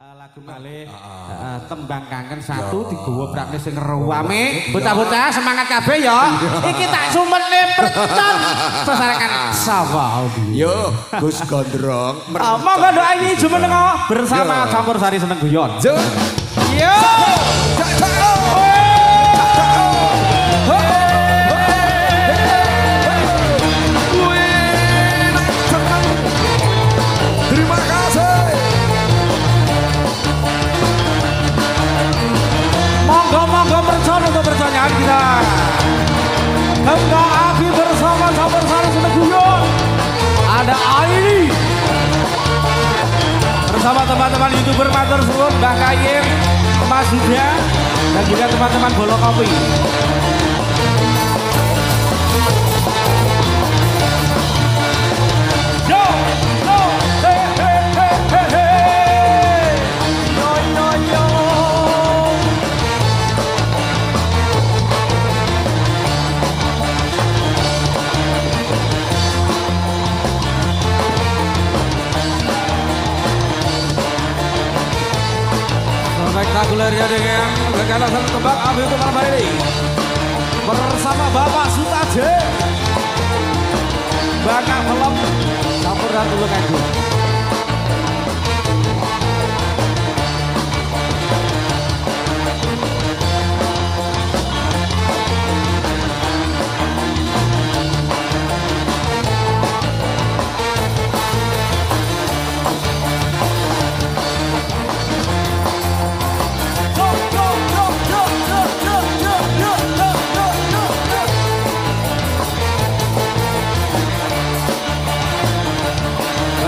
lagu malih tembang kangen satu digawa brakne sing ruwame bocah-bocah semangat kabeh ya iki tak sumene percon sesarakan sawah yo Gus Gondrong monggo doa ini jumenenga bersama campur sari seneng guyon yo terima kasih. Monggo percaya untuk pertanyaan kita. Kembang api bersama campur sari seneng guyon. Ada Aini bersama teman-teman YouTuber matur suwun Mbak Kayim, Mas Huda dan juga teman-teman Bolo Kopi. Spektakulernya dengan kekalasan tembak api untuk malam hari ini bersama Bapak Sutaje Bapak Pelem campur dan dulu kaku.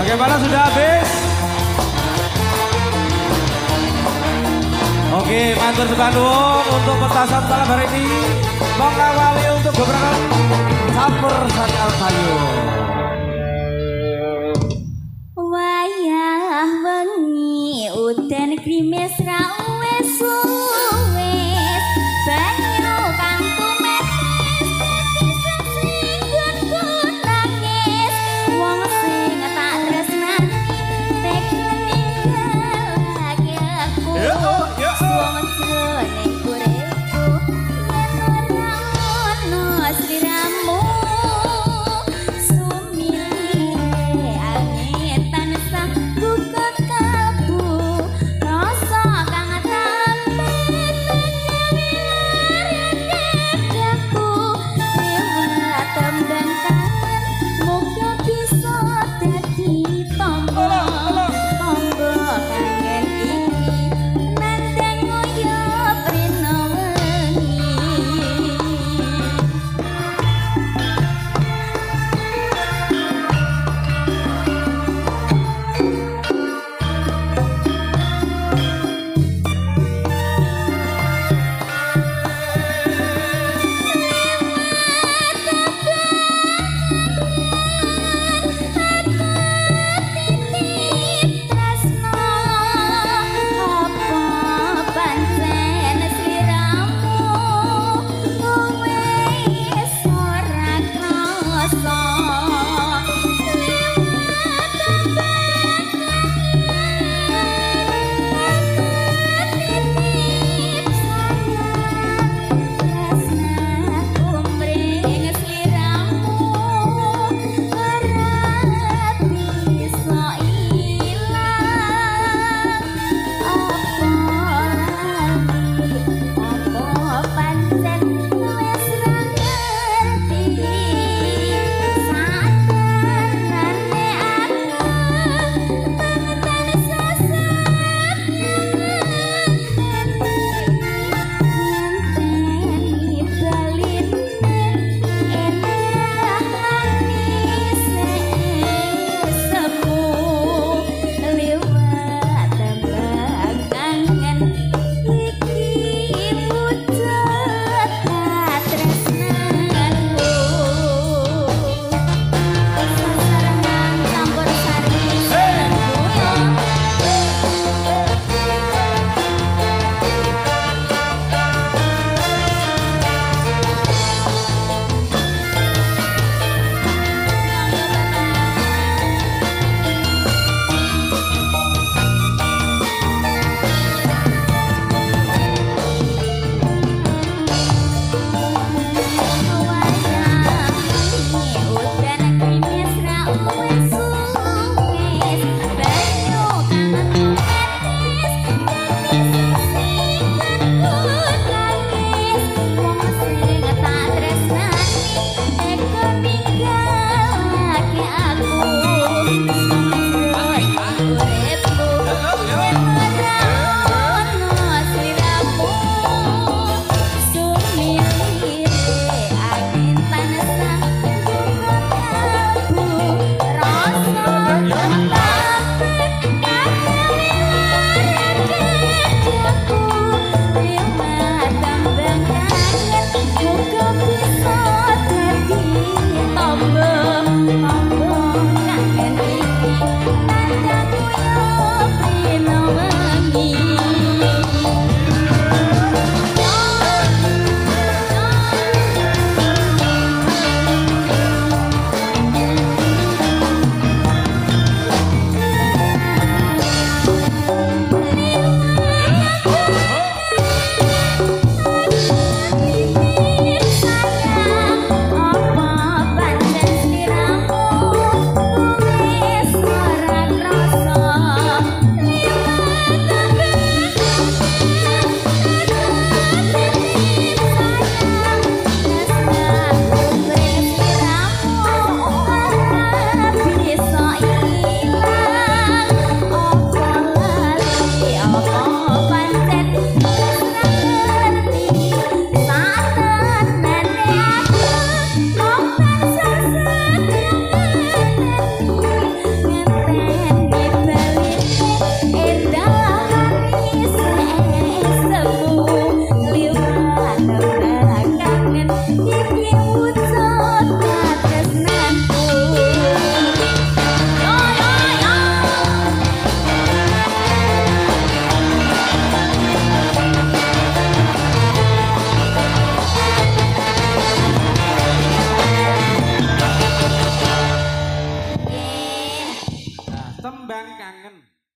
Bagaimana sudah habis? Oke, matur sebandung untuk petasan malam hari ini mengawali untuk beberapa campur sari Alkayu. Wayah wengi udan krimis ra wis suwes banyu kang tumetes singgon kunangis wong sing tak tresnani tek ninggal aku wong jroning uripku yen ora ono sliramu sumile angin tansah buka kalbu rasa kang tak sewu